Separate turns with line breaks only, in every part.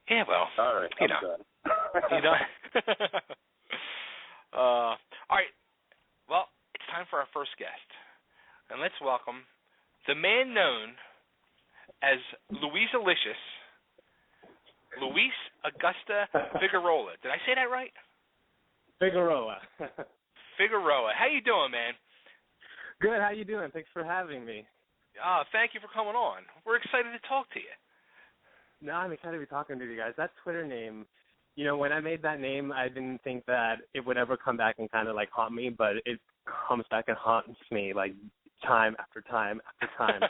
Yeah, well,
All right,
you
I'm
know,
done.
you know. All right. Well, it's time for our first guest, and let's welcome the man known as Luisa Licious, Luis Augusta Figueroa. Did I say that right?
Figueroa.
Figueroa. How you doing, man?
Good. How you doing? Thanks for having me.
Thank you for coming on. We're excited to talk to you.
No, I'm excited to be talking to you guys. That Twitter name, when I made that name, I didn't think that it would ever come back and kind of like haunt me, but it comes back and haunts me like time after time after time.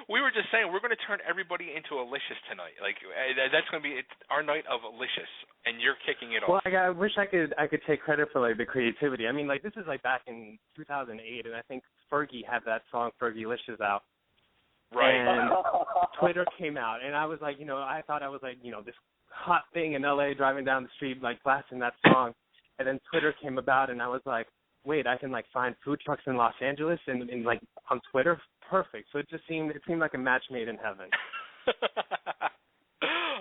We were just saying we're going to turn everybody into a Licious tonight. Like that's going to be our night of Licious, and you're kicking it off.
Well, I wish I could take credit for like the creativity. I mean, like this is like back in 2008, and I think Fergie had that song Fergie Licious out.
Right.
And Twitter came out, and I was like, I thought I was like, this hot thing in LA driving down the street like blasting that song, and then Twitter came about, and I was like, wait, I can like find food trucks in Los Angeles and like on Twitter. Perfect. So it seemed like a match made in heaven.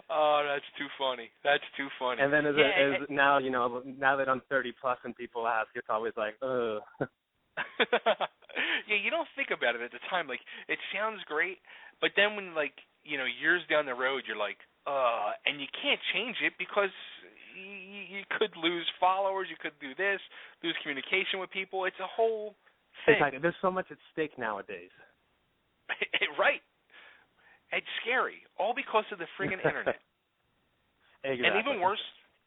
Oh, that's too funny. That's too funny.
And then now that I'm 30 plus and people ask, it's always like, ugh.
Yeah, you don't think about it at the time. Like it sounds great, but then when years down the road, you're like, and you can't change it because you could lose followers, you could do this, lose communication with people. It's a whole thing.
Exactly. There's so much at stake nowadays.
Right. It's scary, all because of the friggin' internet.
Exactly.
And even worse,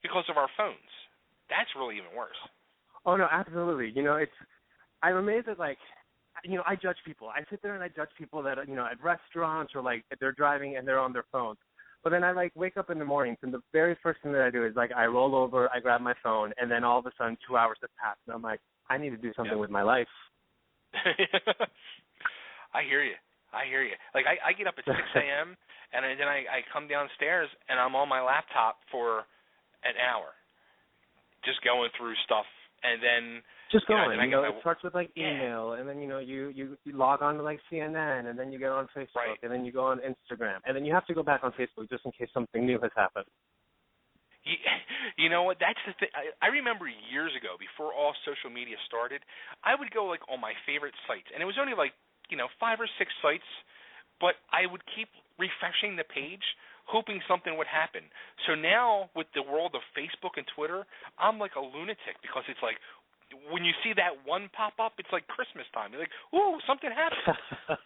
because of our phones. That's really even worse.
Oh no, absolutely. I'm amazed at I judge people. I sit there and I judge people that at restaurants or like they're driving and they're on their phones. But then I wake up in the mornings and the very first thing that I do is I roll over, I grab my phone, and then all of a sudden 2 hours have passed and I'm like, I need to do something with my life.
I hear you. Like I get up at 6 a.m. and then I come downstairs and I'm on my laptop for an hour, just going through stuff, and then
just going. It starts with email, and then you log on to CNN, and then you get on Facebook,
right.
And then you go on Instagram, and then you have to go back on Facebook just in case something new has happened.
You know what? That's the thing. I remember years ago, before all social media started, I would go on my favorite sites, and it was only 5 or 6 sites, but I would keep refreshing the page, hoping something would happen. So now with the world of Facebook and Twitter, I'm like a lunatic because it's like when you see that one pop up, it's like Christmas time. You're like, ooh, something happened.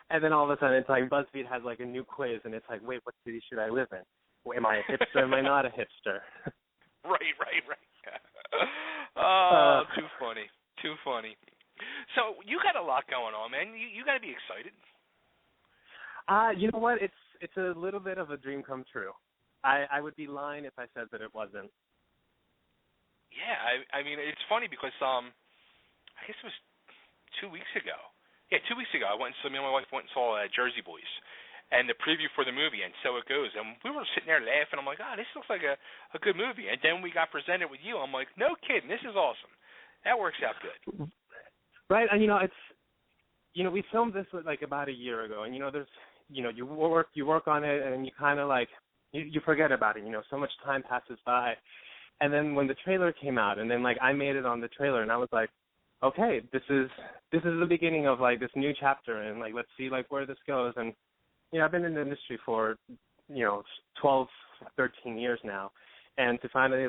And then all of a sudden it's like BuzzFeed has a new quiz, and it's like, wait, what city should I live in? Am I a hipster? Am I not a hipster? Right.
Oh, too funny. So you got a lot going on, man. You got to be excited.
You know what? It's a little bit of a dream come true. I would be lying if I said that it wasn't.
Yeah, I mean, it's funny because I guess it was 2 weeks ago. Yeah, 2 weeks ago, me and my wife went and saw Jersey Boys, and the preview for the movie, and So It Goes. And we were sitting there laughing. I'm like, this looks like a good movie. And then we got presented with you. I'm like, no kidding, this is awesome. That works out good.
Right, and it's we filmed this about a year ago, and there's you work on it, and you kind of you forget about it. So much time passes by, and then when the trailer came out, and then I made it on the trailer, and I was like, okay, this is the beginning of this new chapter, and let's see where this goes. And I've been in the industry for 12, 13 years now, and to finally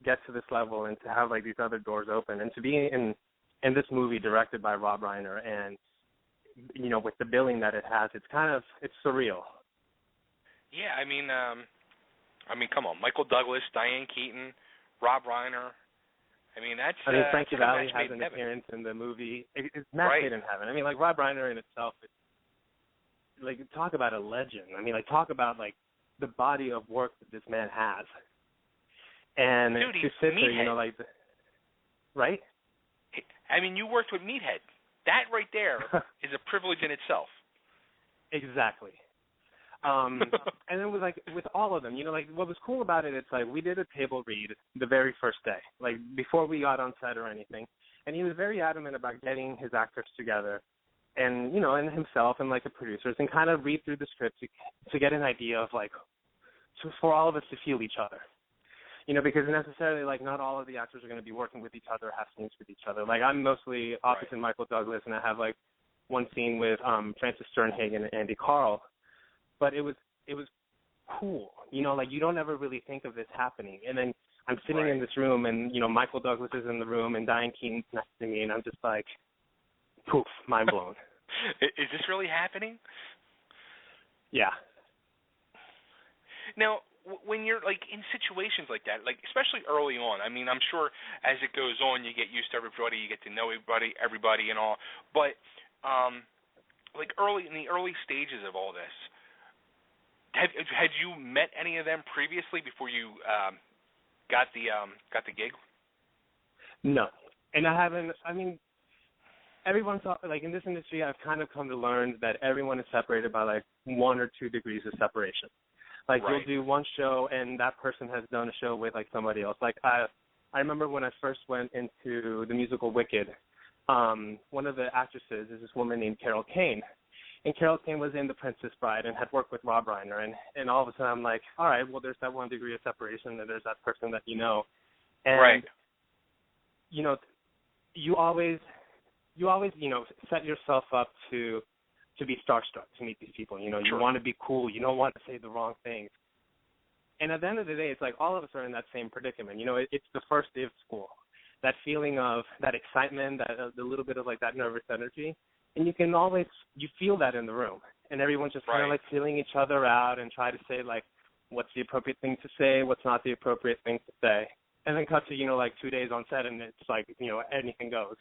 get to this level and to have these other doors open, and to be in this movie directed by Rob Reiner, and with the billing that it has, it's surreal.
Yeah, I mean, come on, Michael Douglas, Diane Keaton, Rob Reiner. I mean,
Frankie Valli has an appearance in the movie. It's match made in heaven. I mean, Rob Reiner in itself, talk about a legend. I mean, talk about the body of work that this man has. And
Dude,
to sit there, right?
I mean, you worked with Meathead. That right there is a privilege in itself.
Exactly. And then with all of them, what was cool about it, it's we did a table read the very first day, before we got on set or anything. And he was very adamant about getting his actors together and and himself and like the producers, and kind of read through the script to get an idea of like for all of us to feel each other. Because necessarily, like, not all of the actors are going to be working with each other, have scenes with each other. Like, I'm mostly opposite Michael Douglas, and I have, like, one scene with Francis Sternhagen and Andy Carl. But it was cool. Like, you don't ever really think of this happening. And then I'm sitting in this room, and, Michael Douglas is in the room, and Diane Keaton's next to me, and I'm just like, poof, mind blown.
Is this really happening?
Yeah.
Now, when you're, like, in situations like that, like, especially early on, I mean, I'm sure as it goes on, you get used to everybody, you get to know everybody and all, but, like, in the early stages of all this, had you met any of them previously before you got the gig?
No. And I haven't, I mean, everyone's, like, in this industry, I've kind of come to learn that everyone is separated by, like, 1 or 2 degrees of separation. Like, you'll do one show, and that person has done a show with, like, somebody else. Like, I remember when I first went into the musical Wicked, one of the actresses is this woman named Carol Kane. And Carol Kane was in The Princess Bride and had worked with Rob Reiner. And all of a sudden I'm like, all right, well, there's that 1 degree of separation, and there's that person that you know. And, you always set yourself up to be starstruck to meet these people. You want to be cool. You don't want to say the wrong things. And at the end of the day, it's like all of us are in that same predicament. It's the first day of school. That feeling of that excitement, the little bit of like that nervous energy. And you feel that in the room. And everyone's just kind of like feeling each other out and try to say like what's the appropriate thing to say, what's not the appropriate thing to say. And then cut to, like 2 days on set, and it's like, anything goes.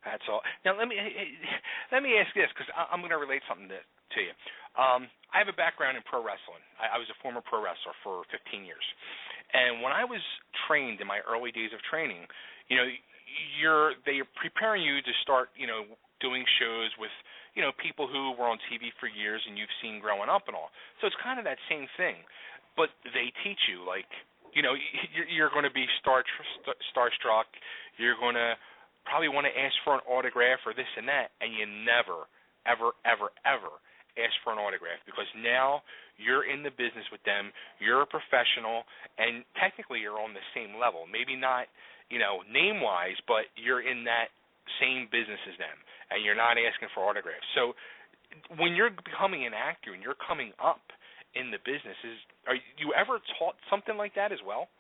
That's all. Now let me ask this, because I'm going to relate something to you. I have a background in pro wrestling. I was a former pro wrestler for 15 years, and when I was trained in my early days of training, they're preparing you to start doing shows with people who were on TV for years and you've seen growing up and all. So it's kind of that same thing, but they teach you like you're going to be starstruck. You're going to probably want to ask for an autograph or this and that, and you never, ever, ever, ever ask for an autograph, because now you're in the business with them, you're a professional, and technically you're on the same level. Maybe not, name-wise, but you're in that same business as them, and you're not asking for autographs. So when you're becoming an actor and you're coming up in the business, are you ever taught something like that as well?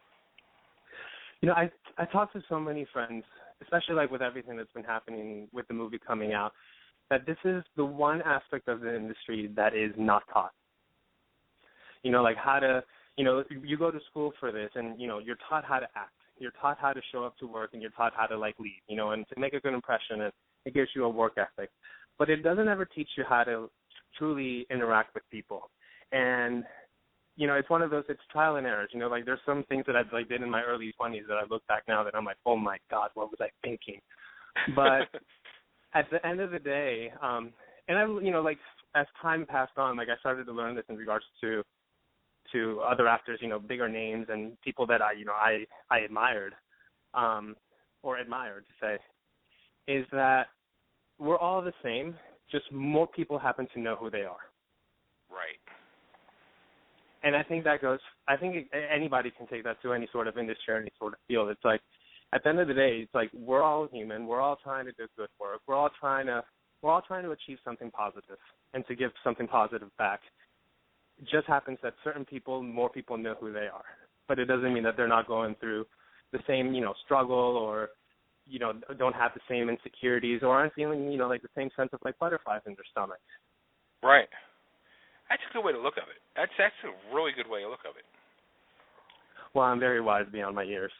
I talk to so many friends, especially like with everything that's been happening with the movie coming out, that this is the one aspect of the industry that is not taught. Like how to, you go to school for this, and, you're taught how to act. You're taught how to show up to work, and you're taught how to, like, lead, and to make a good impression, and it gives you a work ethic. But it doesn't ever teach you how to truly interact with people. And, it's one of those, it's trial and errors. Like there's some things that I did in my early 20s that I look back now that I'm like, oh, my God, what was I thinking? But at the end of the day, and I, like as time passed on, like I started to learn this in regards to other actors, bigger names and people that I admired, or admired to say, is that we're all the same, just more people happen to know who they are.
Right.
And I think anybody can take that to any sort of industry or any sort of field. It's like, at the end of the day, it's like we're all human. We're all trying to do good work. We're all trying to achieve something positive and to give something positive back. It just happens that more people know who they are. But it doesn't mean that they're not going through the same, struggle, or, don't have the same insecurities, or aren't feeling, like the same sense of like butterflies in their stomach.
Right. That's a good way to look at it. That's a really good way to look at it.
Well, I'm very wise beyond my years.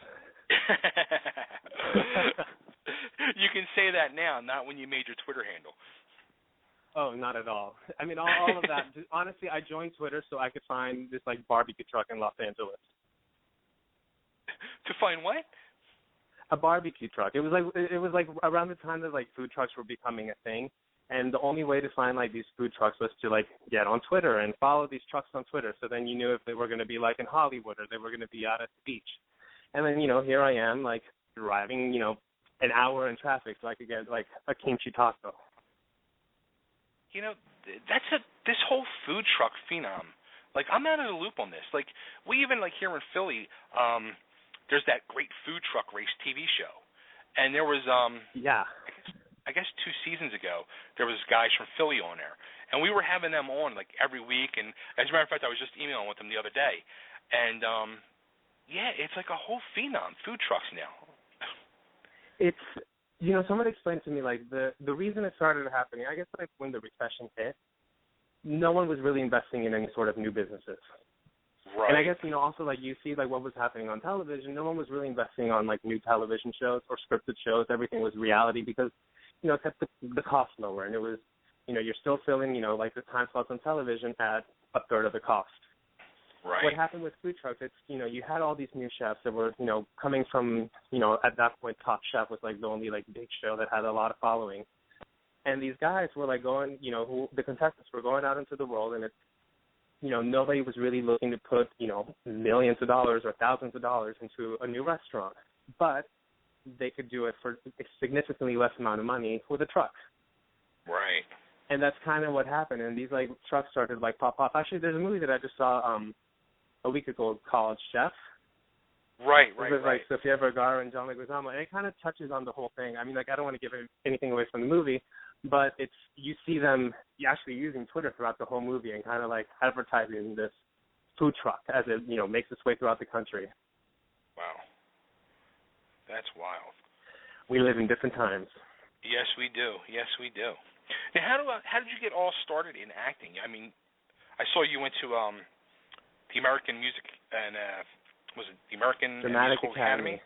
You can say that now, not when you made your Twitter handle.
Oh, not at all. I mean, all of that. Honestly, I joined Twitter so I could find this like barbecue truck in Los Angeles.
To find what?
A barbecue truck. It was like around the time that like food trucks were becoming a thing, and the only way to find like these food trucks was to like get on Twitter and follow these trucks on Twitter. So then you knew if they were going to be like in Hollywood or they were going to be out at the beach. And then here I am like driving an hour in traffic so I could get like a kimchi taco.
You know, this whole food truck phenom. Like, I'm out of the loop on this. Like, we even, like, here in Philly, there's that great food truck race TV show. And there was,
Yeah.
I guess 2 seasons ago, there was guys from Philly on there. And we were having them on, like, every week. And as a matter of fact, I was just emailing with them the other day. And, yeah, it's like a whole phenom, food trucks now.
It's, you know, someone explained to me, like, the reason it started happening, I guess, like, when the recession hit, no one was really investing in any sort of new businesses.
Right.
And I guess, you know, also, like, you see, like, what was happening on television, no one was really investing on, like, new television shows or scripted shows. Everything was reality because, you know, it kept the cost lower. And it was, you know, you're still filling, you know, like, the time slots on television at a third of the cost.
Right.
What happened with food trucks, it's, you know, you had all these new chefs that were, you know, coming from, you know, at that point, Top Chef was, like, the only, like, big show that had a lot of following. And these guys were, like, going, you know, the contestants were going out into the world, and it's, you know, nobody was really looking to put, you know, millions of dollars or thousands of dollars into a new restaurant. But they could do it for a significantly less amount of money with a truck.
Right.
And that's kind of what happened. And these, like, trucks started, like, pop off. Actually, there's a movie that I just saw a week ago called Chef.
Right.
It was, like, Sofia Vergara and John Leguizamo. And it kind of touches on the whole thing. I mean, like, I don't want to give anything away from the movie, but it's, you see them actually using Twitter throughout the whole movie and kind of, like, advertising this food truck as it, you know, makes its way throughout the country.
Wow. That's wild.
We live in different times.
Yes, we do. Yes, we do. Now, how did you get all started in acting? I mean, I saw you went to the American Music and was it the American
Dramatic
Musical
Academy?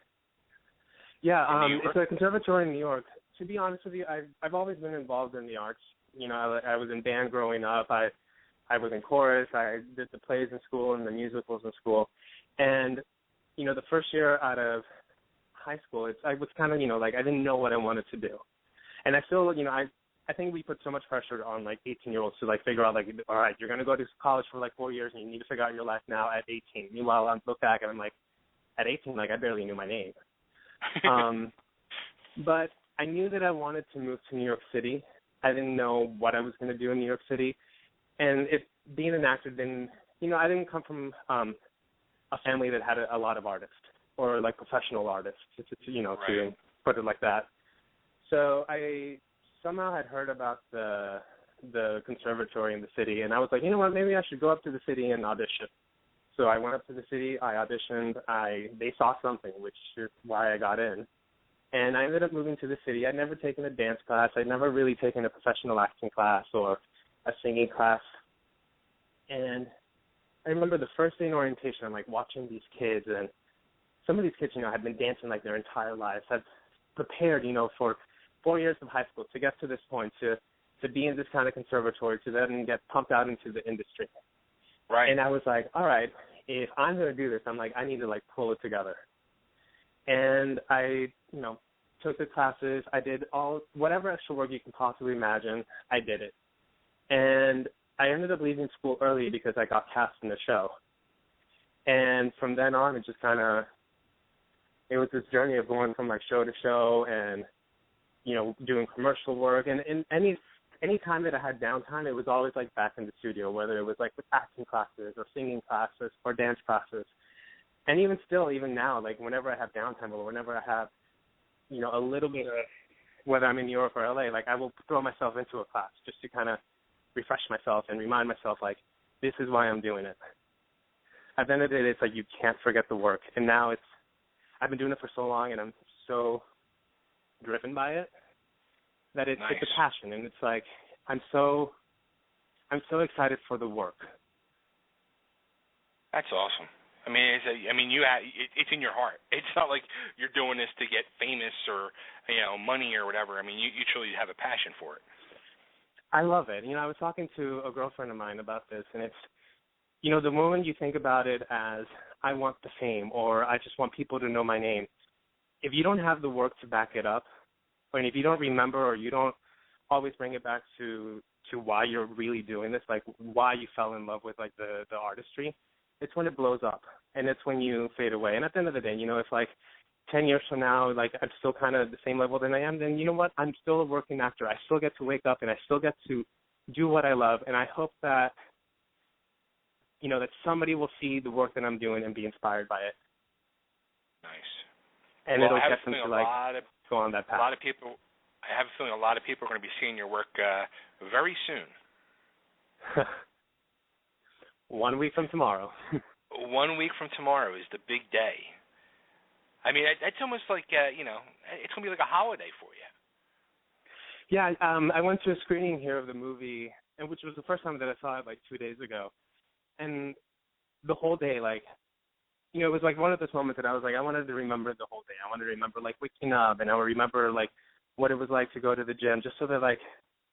Yeah,
it's
a conservatory in New York. To be honest with you, I've always been involved in the arts. You know, I was in band growing up. I was in chorus. I did the plays in school and the musicals in school. And, you know, the first year out of high school, I was kind of, you know, like, I didn't know what I wanted to do. And I still, you know, I think we put so much pressure on, like, 18-year-olds to, like, figure out, like, all right, you're going to go to college for, like, 4 years, and you need to figure out your life now at 18. Meanwhile, I look back, and I'm like, at 18, like, I barely knew my name. But I knew that I wanted to move to New York City. I didn't know what I was going to do in New York City. And being an actor didn't, you know, I didn't come from a family that had a lot of artists or, like, professional artists, you know,
right.
to put it like that. So I somehow had heard about the conservatory in the city, and I was like, you know what, maybe I should go up to the city and audition. So I went up to the city, I auditioned, they saw something, which is why I got in. And I ended up moving to the city. I'd never taken a dance class. I'd never really taken a professional acting class or a singing class. And I remember the first day in orientation, I'm like watching these kids, and some of these kids, you know, had been dancing like their entire lives, had prepared, you know, for 4 years of high school to get to this point, to be in this kind of conservatory, to then get pumped out into the industry.
Right.
And I was like, all right, if I'm going to do this, I'm like, I need to, like, pull it together. And I, you know, took the classes. I did whatever extra work you can possibly imagine. I did it. And I ended up leaving school early because I got cast in the show. And from then on, it just kind of, it was this journey of going from, like, show to show and, you know, doing commercial work. And any time that I had downtime, it was always, like, back in the studio, whether it was, like, with acting classes or singing classes or dance classes. And even still, even now, like, whenever I have downtime or whenever I have, you know, a little bit of, whether I'm in New York or LA, like, I will throw myself into a class just to kind of refresh myself and remind myself, like, this is why I'm doing it. At the end of the day, it's like you can't forget the work. And now I've been doing it for so long, and I'm so driven by it that it's a passion. And it's like I'm so excited for the work.
That's awesome. I mean, it's in your heart. It's not like you're doing this to get famous or, you know, money or whatever. I mean, you truly have a passion for it.
I love it. You know, I was talking to a girlfriend of mine about this, and it's, you know, the moment you think about it as I want the fame or I just want people to know my name, if you don't have the work to back it up, and if you don't remember or you don't always bring it back to why you're really doing this, like why you fell in love with, like, the artistry, it's when it blows up, and it's when you fade away. And at the end of the day, you know, if, like, 10 years from now, like, I'm still kind of the same level than I am, then you know what? I'm still a working actor. I still get to wake up and I still get to do what I love. And I hope that, you know, that somebody will see the work that I'm doing and be inspired by it.
Nice.
And
well,
it'll get them to, like, go on that path.
I have a feeling a lot of people are going to be seeing your work very soon.
1 week from tomorrow.
1 week from tomorrow is the big day. I mean, it's almost like, you know, it's going to be like a holiday for you.
Yeah, I went to a screening here of the movie, and which was the first time that I saw it, like, 2 days ago. And the whole day, like, you know, it was like one of those moments that I was like, I wanted to remember the whole day. I wanted to remember, like, waking up, and I would remember, like, what it was like to go to the gym, just so that, like,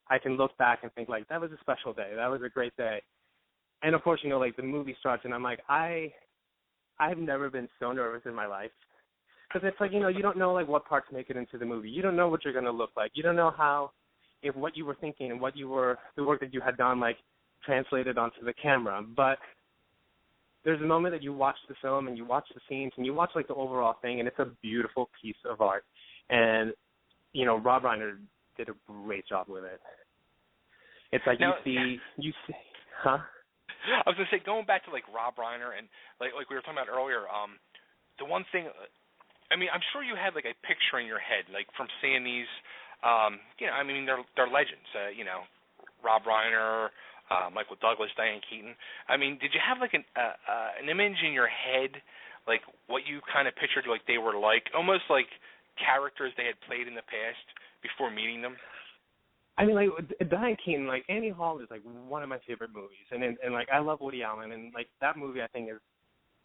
I can look back and think, like, that was a special day. That was a great day. And, of course, you know, like, the movie starts, and I'm like, I've never been so nervous in my life. Because it's like, you know, you don't know, like, what parts make it into the movie. You don't know what you're going to look like. You don't know how, if what you were thinking and what you were, the work that you had done, like, translated onto the camera. But there's a moment that you watch the film and you watch the scenes and you watch, like, the overall thing, and it's a beautiful piece of art. And, you know, Rob Reiner did a great job with it. It's like
now,
you see, huh?
I was going to say, going back to, like, Rob Reiner and, like we were talking about earlier, the one thing, I mean, I'm sure you had, like, a picture in your head, like, from seeing these, you know, I mean, they're legends, you know, Rob Reiner, Michael Douglas, Diane Keaton. I mean, did you have, like, an image in your head, like, what you kind of pictured, like, they were like, almost like characters they had played in the past before meeting them?
I mean, like, Diane Keaton, like, Annie Hall is, like, one of my favorite movies. And like, I love Woody Allen. And, like, that movie, I think, is,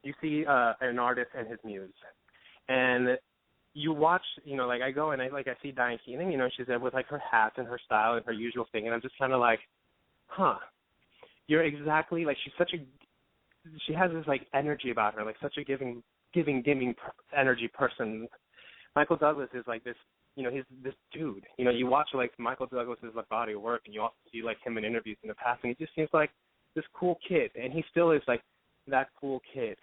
you see an artist and his muse. And you watch, you know, like, I go and I see Diane Keaton, and, you know, she's there with, like, her hat and her style and her usual thing. And I'm just kind of like, you're exactly, like, she has this, like, energy about her, like, such a giving energy person. Michael Douglas is, like, this, you know, he's this dude. You know, you watch, like, Michael Douglas's, like, body of work, and you also see, like, him in interviews in the past, and he just seems like this cool kid, and he still is, like, that cool kid.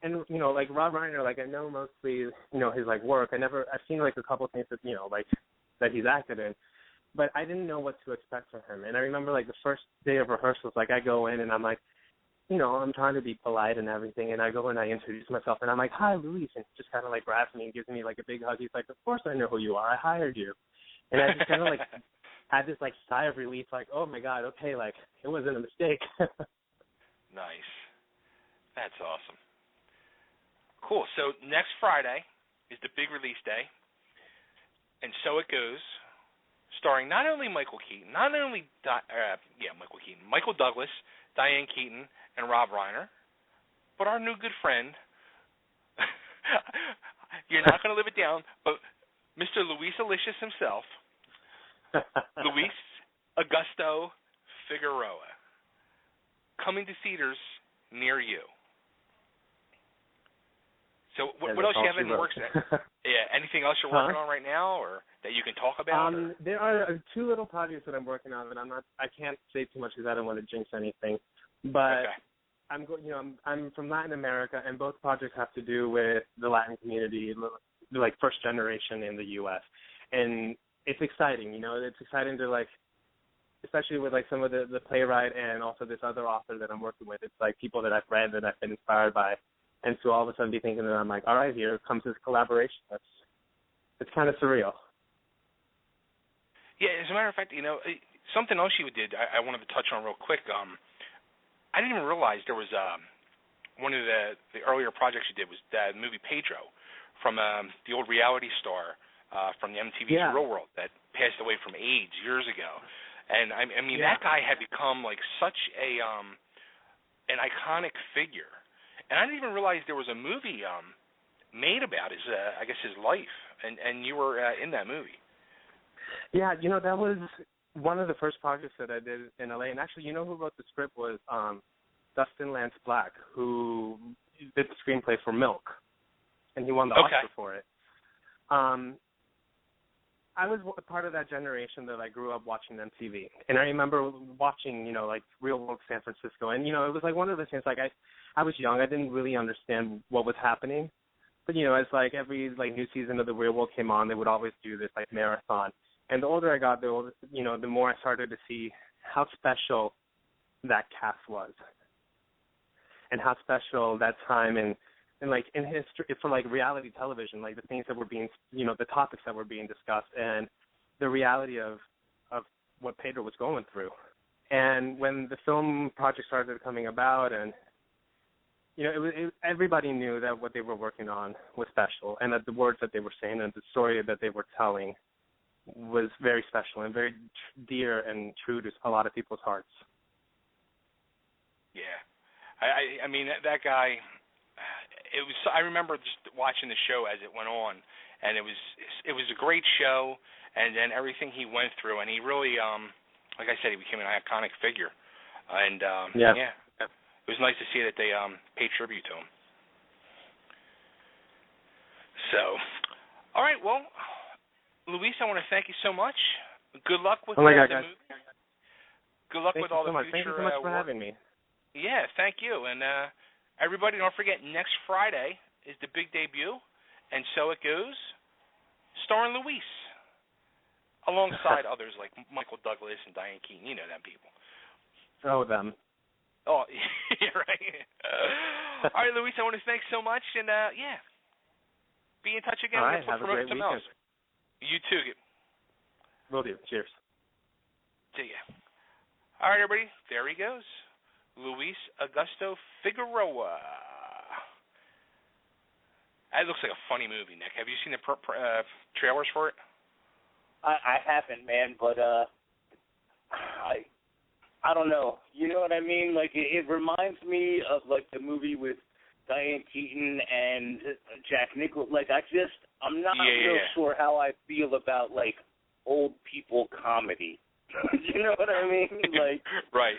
And, you know, like, Rob Reiner, like, I know mostly, you know, his, like, work. I've seen, like, a couple of things that, you know, like, that he's acted in, but I didn't know what to expect from him. And I remember, like, the first day of rehearsals, like, I go in, and I'm like, you know, I'm trying to be polite and everything, and I go and I introduce myself, and I'm like, hi, Luis, and he just kind of, like, grabs me and gives me, like, a big hug. He's like, of course I know who you are. I hired you. And I just kind of, like, had this, like, sigh of relief, like, oh, my God, okay, like, it wasn't a mistake.
Nice. That's awesome. Cool. So next Friday is the big release day, and So It Goes, starring not only Michael Keaton, Michael Douglas, Diane Keaton, and Rob Reiner, but our new good friend, you're not going to live it down, but Mr. Luis Alicious himself, Luis Augusto Figueroa, coming to theaters near you. So what else you have in the works? Yeah, anything else you're working on right now, or that you can talk about?
There are two little projects that I'm working on, but I can't say too much because I don't want to jinx anything. But okay. I'm from Latin America, and both projects have to do with the Latin community, like first generation in the U.S. And it's exciting, you know. It's exciting to, like, especially with, like, some of the playwright and also this other author that I'm working with. It's like people that I've read that I've been inspired by. And so all of a sudden be thinking that I'm like, all right, here comes this collaboration. It's kind of surreal.
Yeah, as a matter of fact, you know, something else you did I wanted to touch on real quick. I didn't even realize there was one of the earlier projects you did was the movie Pedro from the old reality star from the MTV's Real World that passed away from AIDS years ago. And I mean, that guy had become like such an iconic figure. And I didn't even realize there was a movie made about his, I guess, his life, and you were in that movie.
Yeah, you know, that was one of the first projects that I did in LA. And actually, you know who wrote the script was Dustin Lance Black, who did the screenplay for Milk, and he won the Oscar for it. I was a part of that generation that I grew up watching MTV. And I remember watching, you know, like Real World San Francisco. And, you know, it was like one of the things, like I was young. I didn't really understand what was happening. But as like every like new season of The Real World came on, they would always do this like marathon. And the older I got, the more I started to see how special that cast was, and how special that time and like in history for like reality television, like the things that were being, the topics that were being discussed, and the reality of what Pedro was going through. And when the film project started coming about, and everybody knew that what they were working on was special, and that the words that they were saying and the story that they were telling was very special and very dear and true to a lot of people's hearts.
Yeah, I mean that guy. It was. I remember just watching the show as it went on, and it was a great show. And then everything he went through, and he really, like I said, he became an iconic figure. And yeah, it was nice to see that they paid tribute to him. So, all right, well, Luis, I want to thank you so much. Good luck with the movie. Good luck with all the future.
Thank you so much for having me.
Yeah, thank you. And everybody, don't forget, next Friday is the big debut, and So It Goes, starring Luis, alongside others like Michael Douglas and Diane Keaton. You know them people.
Oh, them.
Oh, yeah, right. All right, Luis, I want to thank so much, and yeah, be in touch again.
All right, have a great weekend.
You too.
Will do. Cheers.
See ya. All right, everybody, there he goes. Luis Augusto Figueroa. That looks like a funny movie, Nick. Have you seen the trailers for it?
I haven't, man, but I don't know. You know what I mean? Like it reminds me of like the movie with Diane Keaton and Jack Nicholson. Like I'm not real sure how I feel about like old people comedy. You know what I mean? Like
right.